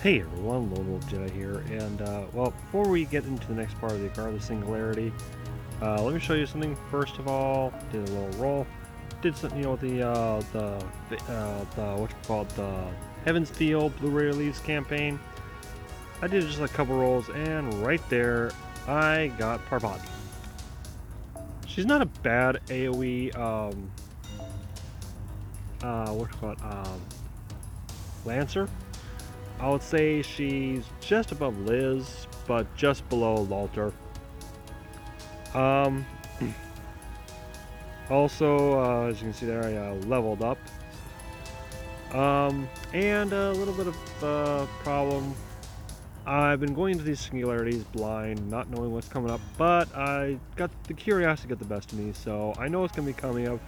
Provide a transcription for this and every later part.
Hey everyone, Lone Wolf Jedi here, and well, before we get into the next part of the Agartha Singularity, let me show you something. First of all, did a little roll, did something, you know, the what you call it, the Heaven's Field Blu-ray release campaign. I did just a couple rolls, and right there, I got Parvati. She's not a bad AOE, what you call it, Lancer. I would say she's just above Liz, but just below Lalter. Also, as you can see there, I leveled up. And a little bit of problem. I've been going into these singularities blind, not knowing what's coming up, but I got the curiosity got the best of me, so I know it's going to be coming up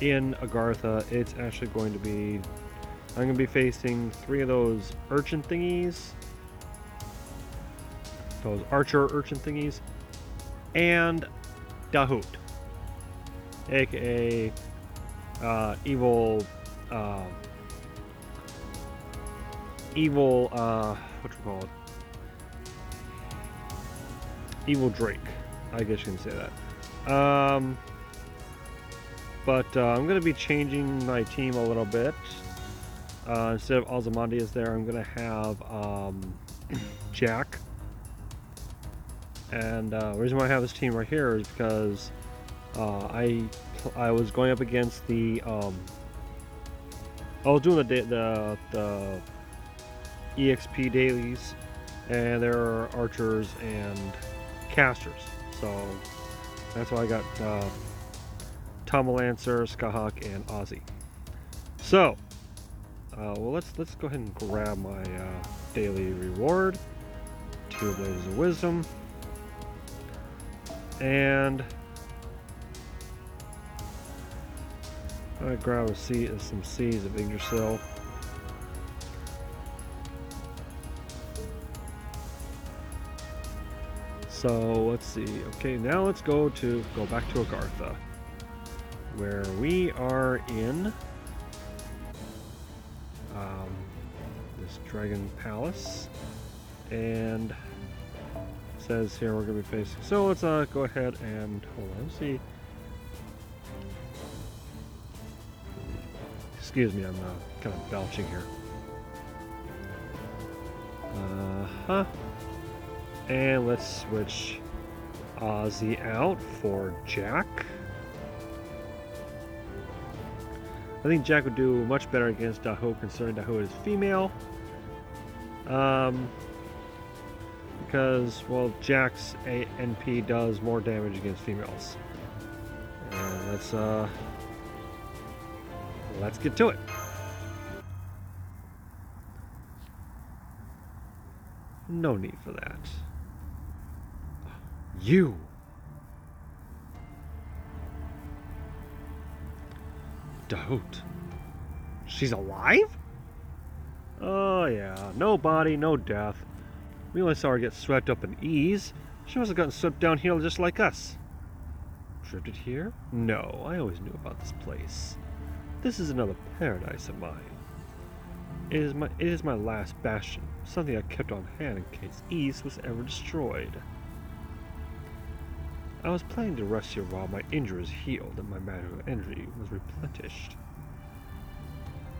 in Agartha. It's actually going to be... I'm going to be facing 3 of those urchin thingies. Those archer urchin thingies. And Dahut. AKA evil, what you call it? Evil Drake. I guess you can say that. But I'm going to be changing my team a little bit. Instead of Ozymandias there, I'm going to have Jack. And the reason why I have this team right here is because I was going up against the I was doing the EXP dailies, and there are archers and casters, so that's why I got Lancer, Skahawk, and Ozzy. So well, let's go ahead and grab my daily reward, 2 Blazes of Wisdom, and I'm gonna grab some Seeds of Yggdrasil. So let's see. Okay, now let's go back to Agartha, where we are in this Dragon Palace, and it says here we're going to be facing. So let's go ahead and hold on. Let's see. Excuse me, I'm kind of belching here. And let's switch Ozzy out for Jack. I think Jack would do much better against Dahut, considering Dahut is female. Because, well, Jack's NP does more damage against females. And let's get to it. No need for that. You! Dahut. She's alive? Oh yeah, no body, no death. We only saw her get swept up in ease. She must have gotten swept down here just like us. Drifted here? No, I always knew about this place. This is another paradise of mine. It is my last bastion, something I kept on hand in case East was ever destroyed. I was planning to rest here while my injuries healed and my magical energy was replenished.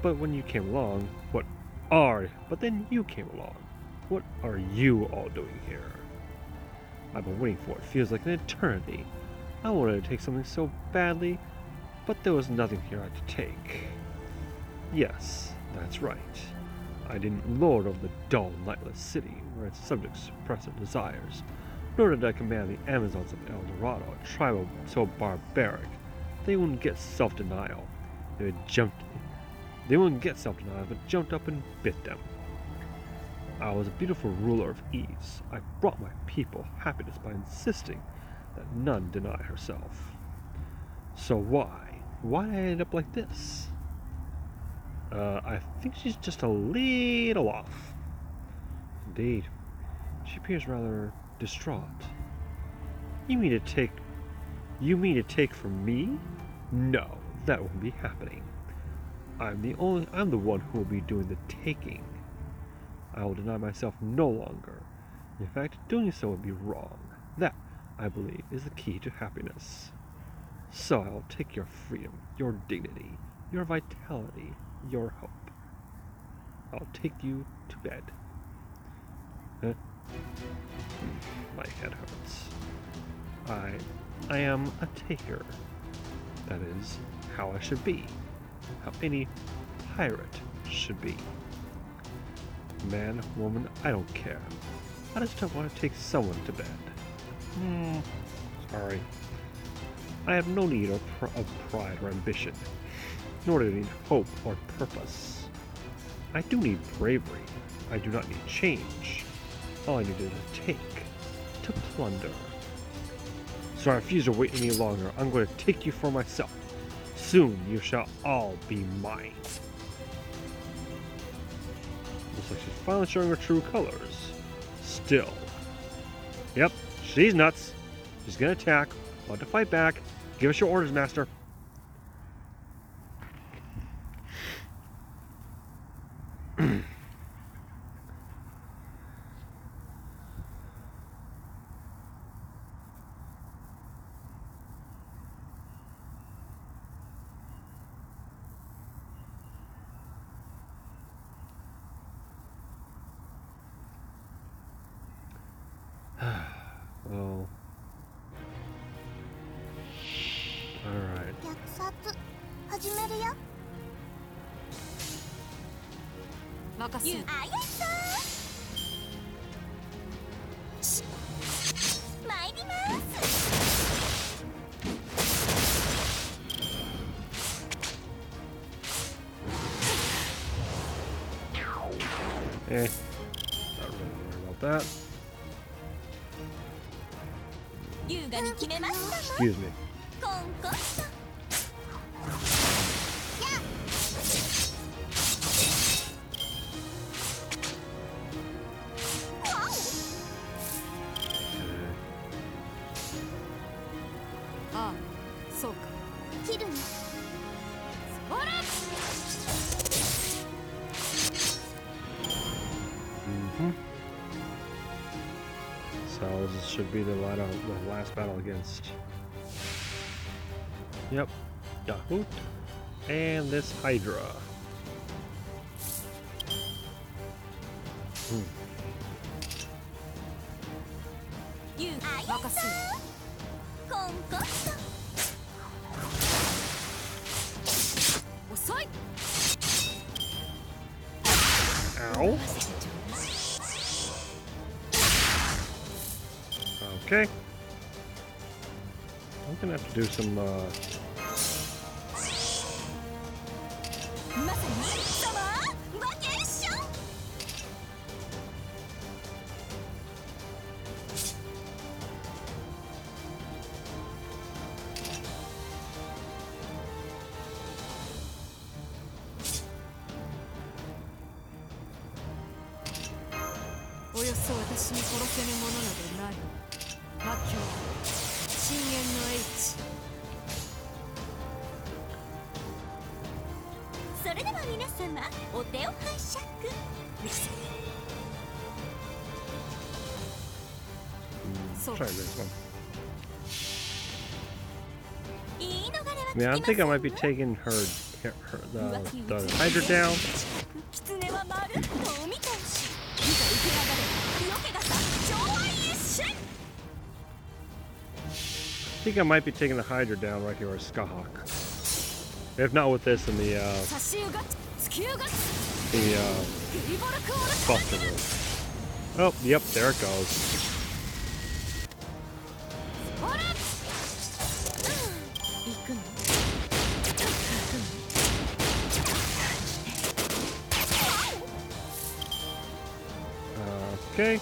But when you came along, but then you came along. What are you all doing here? I've been waiting for it. Feels like an eternity. I wanted to take something so badly, but there was nothing here I had to take. Yes, that's right. I didn't lord over the dull, lightless city where its subjects suppress their desires, nor did I command the Amazons of El Dorado, a tribe so barbaric they wouldn't get self-denial. They wouldn't get self-denial, but jumped up and bit them. I was a beautiful ruler of ease. I brought my people happiness by insisting that none deny herself. So why? Why did I end up like this? I think she's just a little off. Indeed. She appears rather distraught. You mean to take from me? No, that won't be happening. I'm the one who will be doing the taking. I will deny myself no longer. In fact, doing so would be wrong. That, I believe, is the key to happiness. So I will take your freedom, your dignity, your vitality, your hope. I'll take you to bed. Huh? My head hurts. I am a taker. That is how I should be. How any pirate should be. Man, woman, I don't care. I just don't want to take someone to bed. Sorry. I have no need of pride or ambition, nor do I need hope or purpose. I do need bravery. I do not need change. All I need is to take, to plunder. So I refuse to wait any longer. I'm going to take you for myself. Soon you shall all be mine. Looks like she's finally showing her true colors. Still. Yep, she's nuts. She's gonna attack. Want to fight back. Give us your orders, Master. Well. Alright. Not really worried about that. Excuse me. So this should be the last battle against. Yep, Dahut and this Hydra. Ow. Okay. I'm gonna have to do some try this one. Yeah, I think I might be taking the Hydra down. I think I might be taking the Hydra down right here, or Skahawk. If not with this and the Buster move. Oh, yep, there it goes. Okay.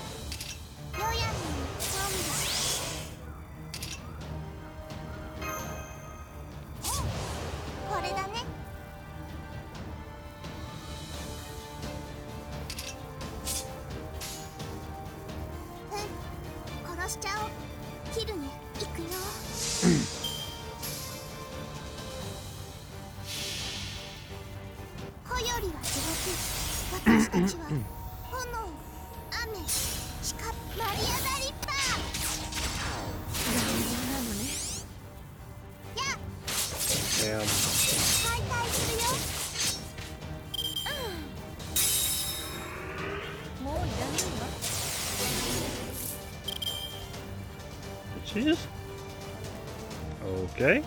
Damn. Did she just... Okay.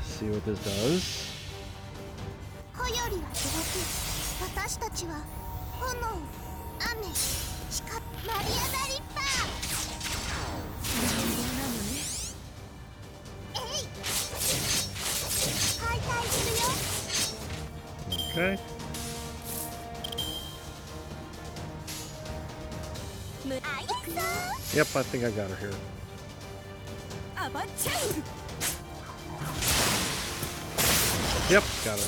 See what this does. Okay. Yep, I think I got her here. Yep, got her.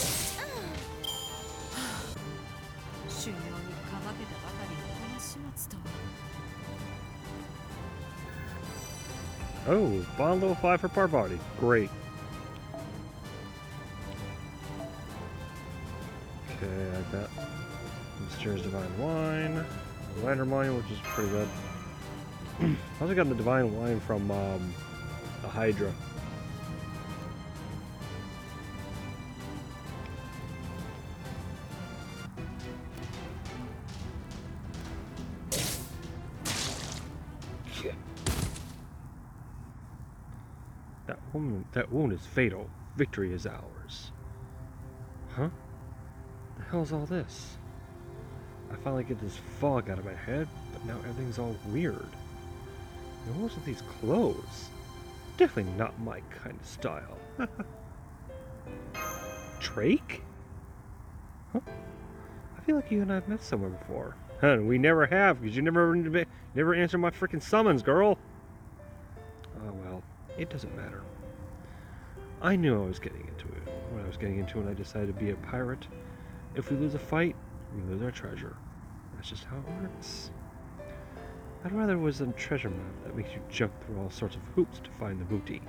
Oh, bond level 5 for Parvati. Great. Okay, I got Mysterious Divine Wine, Lantern Wine, which is pretty good. I also got the Divine Wine from the Hydra. That wound is fatal. Victory is ours. Huh? The hell's all this? I finally get this fog out of my head, but now everything's all weird. And what's with these clothes? Definitely not my kind of style. Drake? Huh? I feel like you and I have met somewhere before. Huh, we never have, because you never answered my freaking summons, girl. Oh well, it doesn't matter. I knew I was getting into it when I was getting into it, and I decided to be a pirate. If we lose a fight, we lose our treasure. That's just how it works. I'd rather it was a treasure map that makes you jump through all sorts of hoops to find the booty.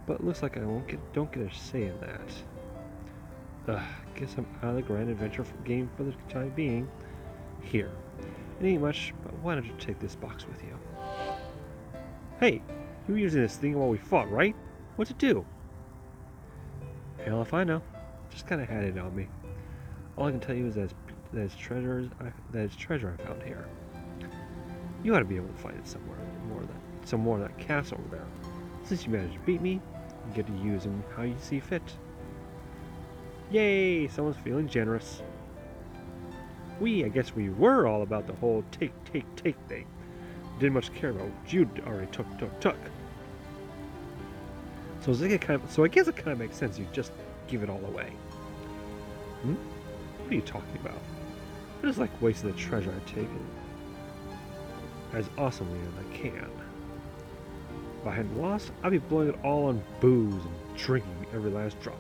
But it looks like I don't get a say in that. Guess I'm out of the grand adventure game for the time being. Here. It ain't much, but why don't you take this box with you? Hey, you were using this thing while we fought, right? What's it do? Hell if I know. Just kind of had it on me. All I can tell you is that it's treasure I found here. You ought to be able to find it somewhere more of that castle over there. Since you managed to beat me, you get to use them how you see fit. Yay! Someone's feeling generous. I guess we were all about the whole take thing. Didn't much care about what you already took. So I guess it kind of makes sense you just give it all away. What are you talking about? I just like wasting the treasure I've taken as awesomely as I can. If I hadn't lost, I'd be blowing it all on booze and drinking every last drop.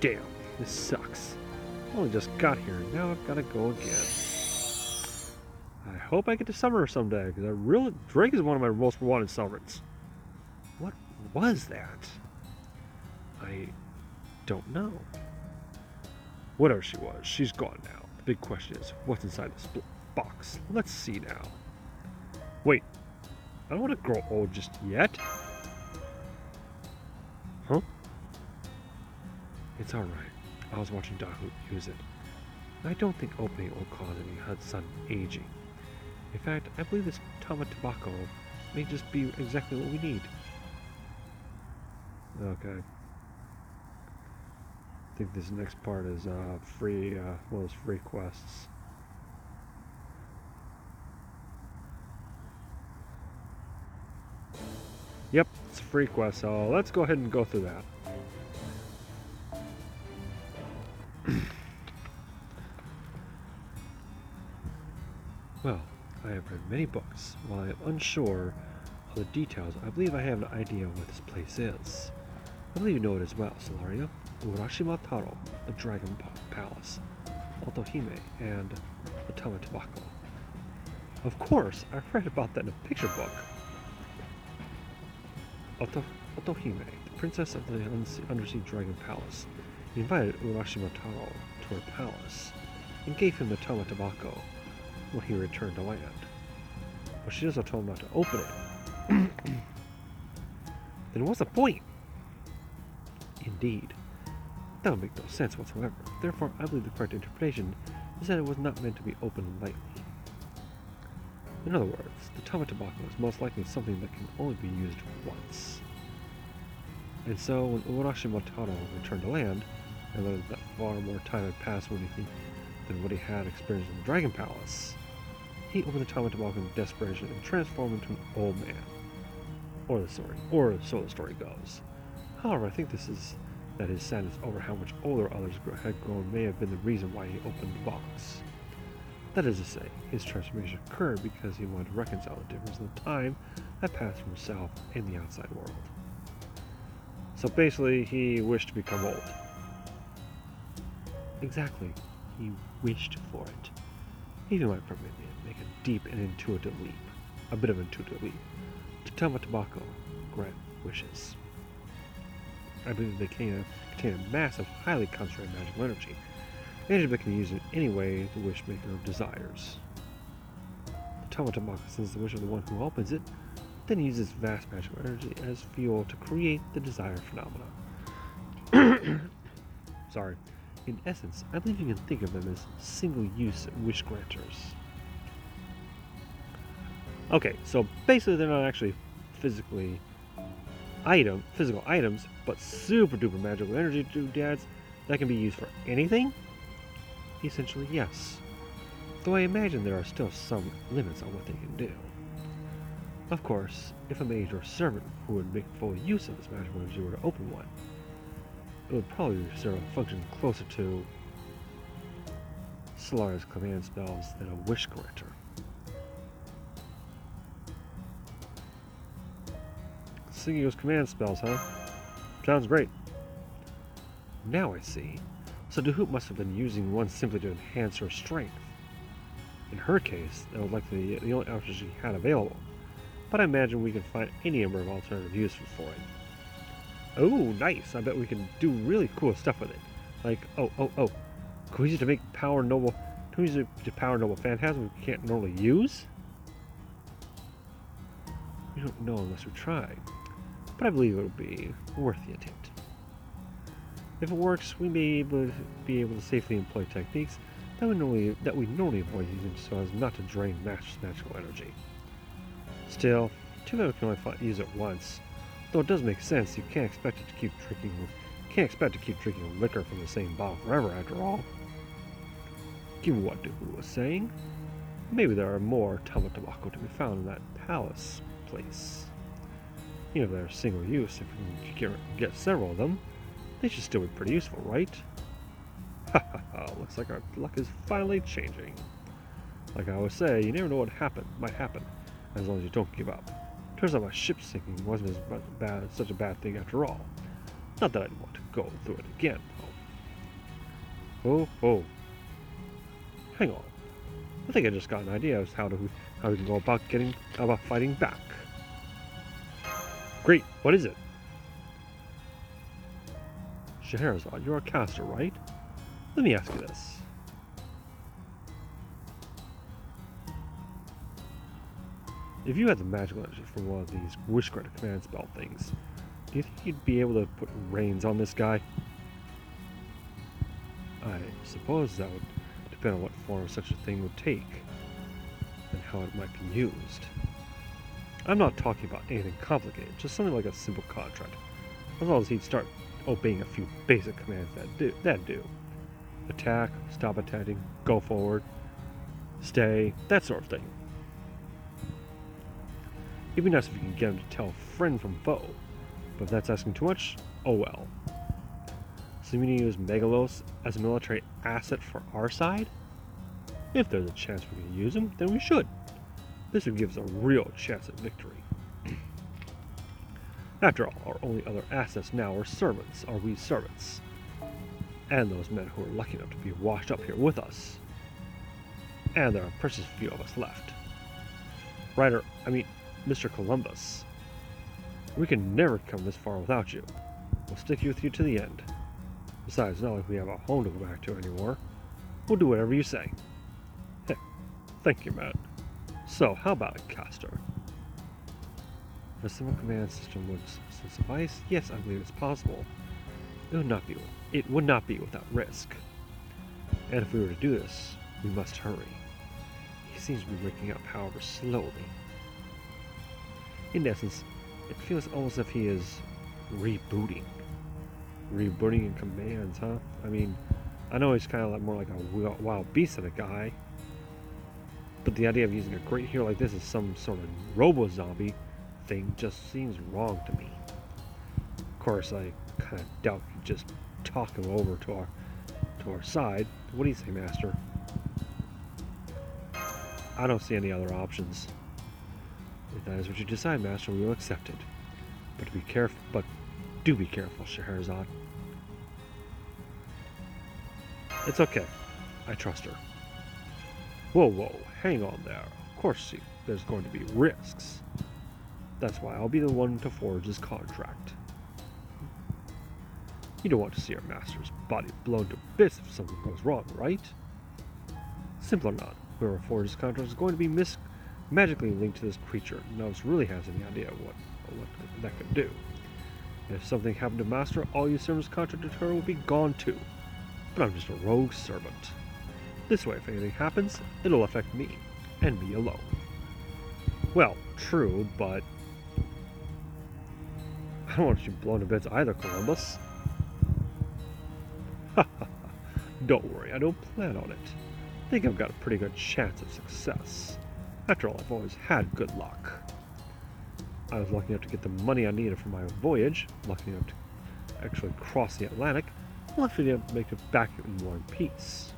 Damn, this sucks. I only just got here and now I've got to go again. I hope I get to summer someday, because Drake is one of my most wanted summons. What was that? I don't know. Whatever she was, she's gone now. The big question is, what's inside this box? Let's see now. Wait, I don't want to grow old just yet. Huh? It's alright. I was watching Dahut use it. I don't think opening it will cause any sudden aging. In fact, I believe this Tamabako may just be exactly what we need. Okay. think this next part is free, one of those free quests. Yep, it's a free quest, so let's go ahead and go through that. Well, I have read many books. While I am unsure of the details, I believe I have an idea of what this place is. I believe you know it as well, Solaria. Urashima Taro, the Dragon Palace, Otohime, and the Tamabako. Of course, I've read about that in a picture book. Otohime, the princess of the undersea dragon palace, invited Urashima Taro to her palace and gave him the Tamabako when he returned to land. But she also told him not to open it. Then what's the point? Indeed. That would make no sense whatsoever. Therefore, I believe the correct interpretation is that it was not meant to be opened lightly. In other words, the Tamabako is most likely something that can only be used once. And so, when Urashima Taro returned to land, and learned that far more time had passed than what he had experienced in the Dragon Palace, he opened the Tamabako in desperation and transformed into an old man. Or so the story goes. However, I think that his sadness over how much older others had grown may have been the reason why he opened the box. That is to say, his transformation occurred because he wanted to reconcile the difference in the time that passed from himself and the outside world. So basically, he wished to become old. Exactly. He wished for it. Even might permit me to make a deep and intuitive leap. A bit of an intuitive leap. To Tamabako, grant wishes. I believe they contain a massive, highly concentrated magical energy. Energy that can be used in any way the wishmaker desires. The Tamabako sends the wish of the one who opens it, then uses vast magical energy as fuel to create the desired phenomena. Sorry. In essence, I believe you can think of them as single-use wish granters. Okay, so basically they're not actually physical items, but super duper magical energy doodads that can be used for anything? Essentially, yes. Though I imagine there are still some limits on what they can do. Of course, if a mage or servant who would make full use of this magical energy were to open one, it would probably serve a function closer to Solaria's command spells than a wish granter. Single-use command spells, huh? Sounds great. Now I see. So Dahut must have been using one simply to enhance her strength. In her case, that was likely the only option she had available. But I imagine we can find any number of alternative uses for it. Oh, nice! I bet we can do really cool stuff with it. Like, can we use it to make power noble phantasms we can't normally use? We don't know unless we try. But I believe it would be worth the attempt. If it works, we may be able to safely employ techniques that we normally avoid using so as not to drain magical energy. Still, too bad we can only use it once. Though it does make sense, you can't expect to keep drinking liquor from the same bottle forever, after all. Given what Dahut was saying, maybe there are more Tamabako to be found in that palace place. Even if they're single use, if we can get several of them, they should still be pretty useful, right? Ha ha ha, looks like our luck is finally changing. Like I always say, you never know what might happen, as long as you don't give up. Turns out my ship sinking wasn't such a bad thing after all. Not that I'd want to go through it again, though. Oh. Hang on. I think I just got an idea as how we can go about fighting back. Great, what is it? Scheherazade, you're a caster, right? Let me ask you this. If you had the magical energy from one of these wish granter command spell things, do you think you'd be able to put reins on this guy? I suppose that would depend on what form such a thing would take, and how it might be used. I'm not talking about anything complicated, just something like a simple contract, as long as he'd start obeying a few basic commands that do. Attack, stop attacking, go forward, stay, that sort of thing. It'd be nice if you can get him to tell friend from foe, but if that's asking too much, oh well. So we need to use Megalos as a military asset for our side? If there's a chance we can use him, then we should. This would give us a real chance at victory. After all, our only other assets now are we servants. And those men who are lucky enough to be washed up here with us. And there are a precious few of us left. Mr. Columbus. We can never come this far without you. We'll stick with you to the end. Besides, not like we have a home to go back to anymore. We'll do whatever you say. Heh, thank you, Matt. So, how about it, Castor? If a simple command system would suffice, yes, I believe it's possible. It would not be without risk. And if we were to do this, we must hurry. He seems to be waking up, however, slowly. In essence, it feels almost as if he is rebooting. Rebooting in commands, huh? I mean, I know he's kind of more like a wild beast of a guy, but the idea of using a great hero like this as some sort of robo-zombie thing just seems wrong to me. Of course, I kind of doubt you just talk him over to our side. What do you say, Master? I don't see any other options. If that is what you decide, Master, we will accept it. But do be careful, Scheherazade. It's okay. I trust her. Whoa, hang on there. Of course, there's going to be risks. That's why I'll be the one to forge this contract. You don't want to see our master's body blown to bits if something goes wrong, right? Simple or not, whoever forges this contract is going to be magically linked to this creature. No one really has any idea what that could do. And if something happened to Master, all you servants contracted to her will be gone too. But I'm just a rogue servant. This way, if anything happens, it'll affect me, and me alone. Well, true, but I don't want you blown to bits either, Columbus. Don't worry, I don't plan on it. I think I've got a pretty good chance of success. After all, I've always had good luck. I was lucky enough to get the money I needed for my voyage, lucky enough to actually cross the Atlantic, lucky enough to make it back in one piece.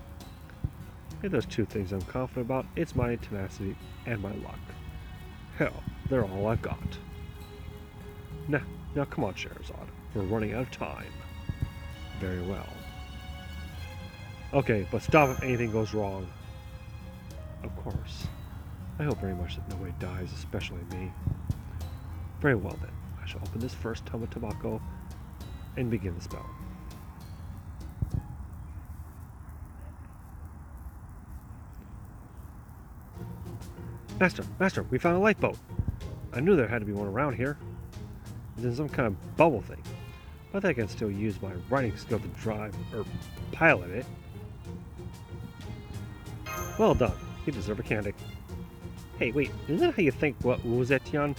If there's two things I'm confident about, it's my tenacity and my luck. Hell, they're all I've got. Now come on, Scheherazade. We're running out of time. Very well. Okay, but stop if anything goes wrong. Of course. I hope very much that nobody dies, especially me. Very well then. I shall open this first tome of Tamabako and begin the spell. Master, we found a lifeboat. I knew there had to be one around here. It's in some kind of bubble thing. But I think I can still use my writing skill to drive, or pilot it. Well done. You deserve a candy. Hey, wait, isn't that how you think what Uzetian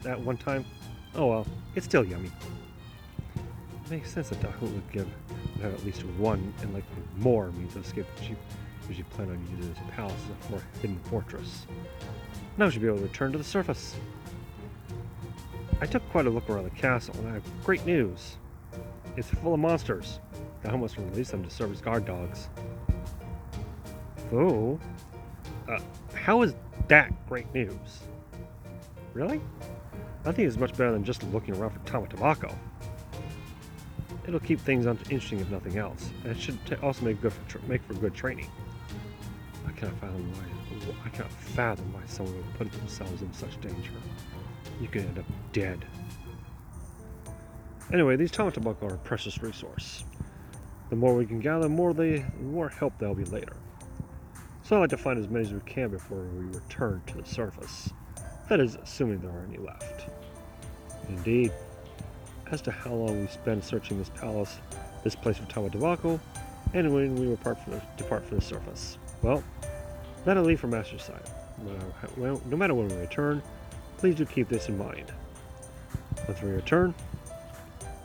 at one time? Oh well, it's still yummy. It makes sense that Dahut would have at least one and likely more means of escape. She usually planned on using this palace as a hidden fortress. Now we should be able to return to the surface. I took quite a look around the castle, and I have great news. It's full of monsters. Dahut must release them to serve as guard dogs. Oh? How is that great news? Really? I think it's much better than just looking around for Tamabako. It'll keep things interesting if nothing else, and it should also make for good training. I cannot fathom why someone would put themselves in such danger. You could end up dead. Anyway, these Tamabako are a precious resource. The more we can gather, the more help there'll be later. So I'd like to find as many as we can before we return to the surface. That is, assuming there are any left. Indeed. As to how long we spend searching this place for Tamabako, and when we depart for the surface. Well, that'll leave for Master's side. No matter when we return, please do keep this in mind. Once we return,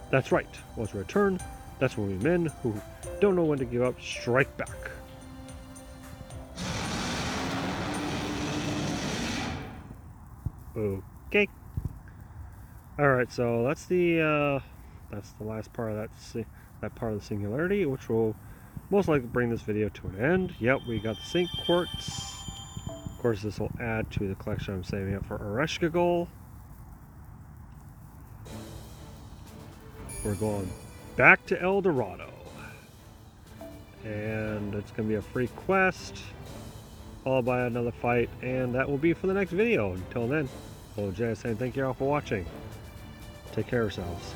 That's right. Once we return, that's when we men who don't know when to give up strike back. Okay. Alright, so that's the last part of that part of the singularity, which will most likely bring this video to an end. Yep, we got the Sync Quartz. Of course, this will add to the collection I'm saving up for Ereshkigal goal. We're going back to El Dorado. And it's going to be a free quest, followed by another fight, and that will be for the next video. Until then, Jay saying thank you all for watching. Take care of yourselves.